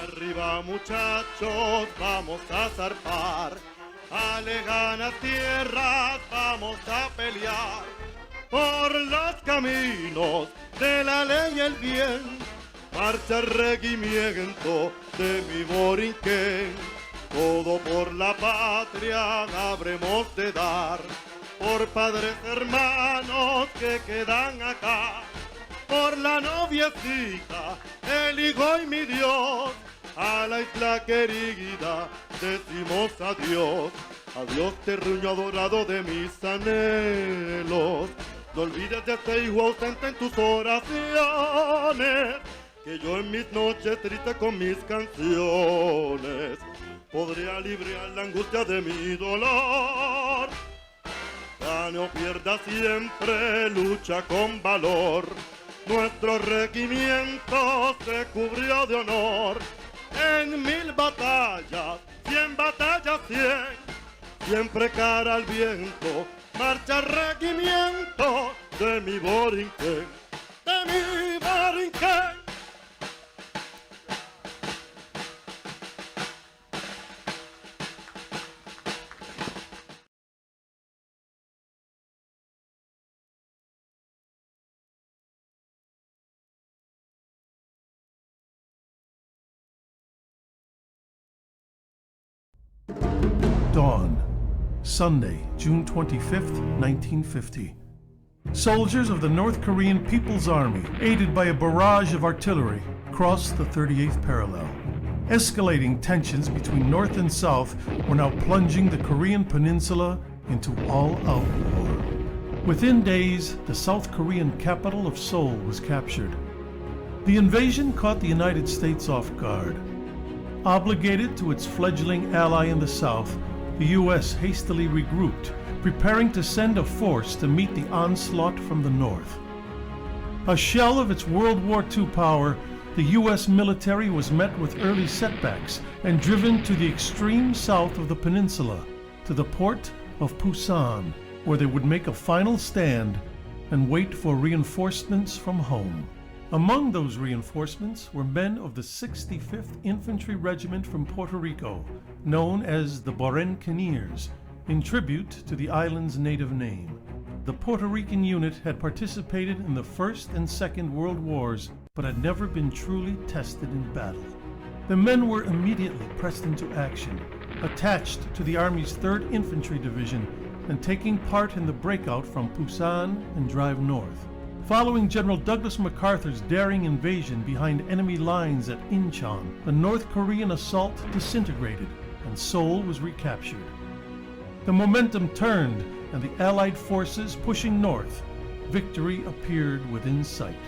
Arriba muchachos, vamos a zarpar, a lejanas tierras vamos a pelear, por los caminos de la ley y el bien, marcha el regimiento de mi Borinquen, todo por la patria habremos de dar, por padres hermanos que quedan acá, por la noviecita, el hijo y mi Dios, a la isla querida decimos adiós, adiós terruño adorado de mis anhelos, no olvides de este hijo ausente en tus oraciones, que yo en mis noches tristes con mis canciones, podré aliviar la angustia de mi dolor, gane o pierda siempre lucha con valor. Nuestro regimiento se cubrió de honor en 1000 batallas, 100 batallas, 100 siempre cara al viento, marcha regimiento de mi Borinquen, de mi Borinquen. Dawn, Sunday, June 25th, 1950. Soldiers of the North Korean People's Army, aided by a barrage of artillery, crossed the 38th parallel. Escalating tensions between North and South were now plunging the Korean peninsula into all-out war. Within days, the South Korean capital of Seoul was captured. The invasion caught the United States off guard. Obligated to its fledgling ally in the South, the U.S. hastily regrouped, preparing to send a force to meet the onslaught from the North. A shell of its World War II power, the U.S. military was met with early setbacks and driven to the extreme south of the peninsula, to the port of Pusan, where they would make a final stand and wait for reinforcements from home. Among those reinforcements were men of the 65th Infantry Regiment from Puerto Rico, known as the Bucaneers, in tribute to the island's native name. The Puerto Rican unit had participated in the First and Second World Wars, but had never been truly tested in battle. The men were immediately pressed into action, attached to the Army's 3rd Infantry Division, and taking part in the breakout from Pusan and drive north. Following General Douglas MacArthur's daring invasion behind enemy lines at Incheon, the North Korean assault disintegrated and Seoul was recaptured. The momentum turned and the Allied forces pushing north, victory appeared within sight.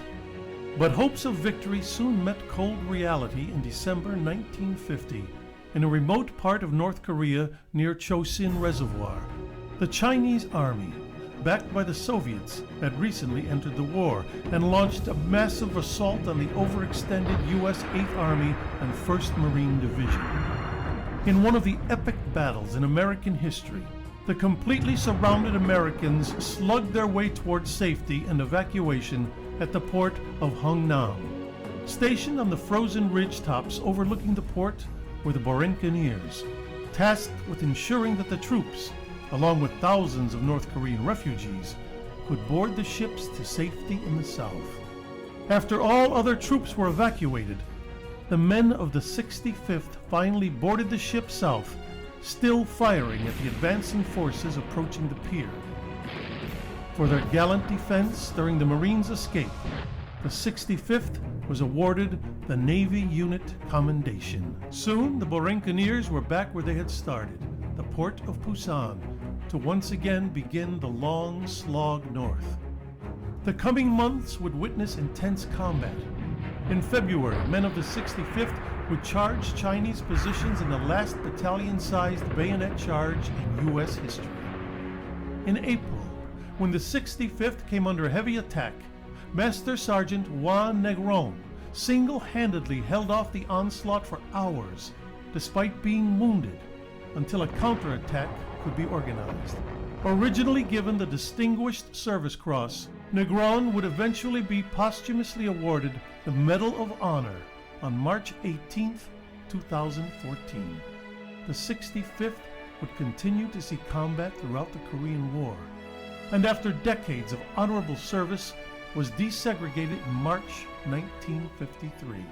But hopes of victory soon met cold reality in December 1950 in a remote part of North Korea near Chosin Reservoir. The Chinese army, backed by the Soviets, had recently entered the war and launched a massive assault on the overextended U.S. 8th Army and 1st Marine Division. In one of the epic battles in American history, the completely surrounded Americans slugged their way towards safety and evacuation at the port of Hungnam. Stationed on the frozen ridgetops overlooking the port were the Bucaneers, tasked with ensuring that the troops, along with thousands of North Korean refugees, could board the ships to safety in the south. After all other troops were evacuated, the men of the 65th finally boarded the ship south, still firing at the advancing forces approaching the pier. For their gallant defense during the Marines' escape, the 65th was awarded the Navy Unit Commendation. Soon, the Bucaneers were back where they had started, the port of Pusan, to once again begin the long slog north. The coming months would witness intense combat. In February, men of the 65th would charge Chinese positions in the last battalion-sized bayonet charge in U.S. history. In April, when the 65th came under heavy attack, Master Sergeant Juan Negron single-handedly held off the onslaught for hours, despite being wounded, until a counterattack could be organized. Originally given the Distinguished Service Cross, Negron would eventually be posthumously awarded the Medal of Honor on March 18, 2014. The 65th would continue to see combat throughout the Korean War, and after decades of honorable service, was desegregated in March 1953.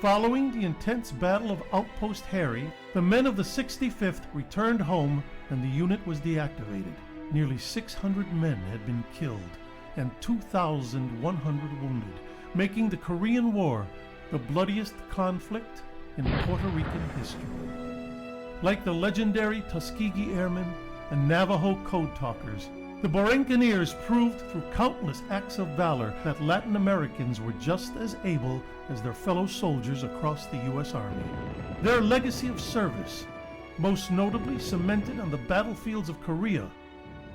Following the intense Battle of Outpost Harry, the men of the 65th returned home and the unit was deactivated. Nearly 600 men had been killed and 2,100 wounded, making the Korean War the bloodiest conflict in Puerto Rican history. Like the legendary Tuskegee Airmen and Navajo Code Talkers, the Bucaneers proved through countless acts of valor that Latin Americans were just as able as their fellow soldiers across the U.S. Army. Their legacy of service, most notably cemented on the battlefields of Korea,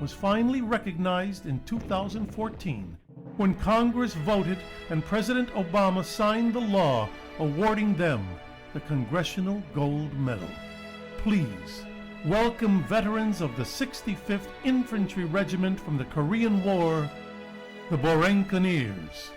was finally recognized in 2014 when Congress voted and President Obama signed the law awarding them the Congressional Gold Medal. Please welcome veterans of the 65th Infantry Regiment from the Korean War, the Borenkaneers.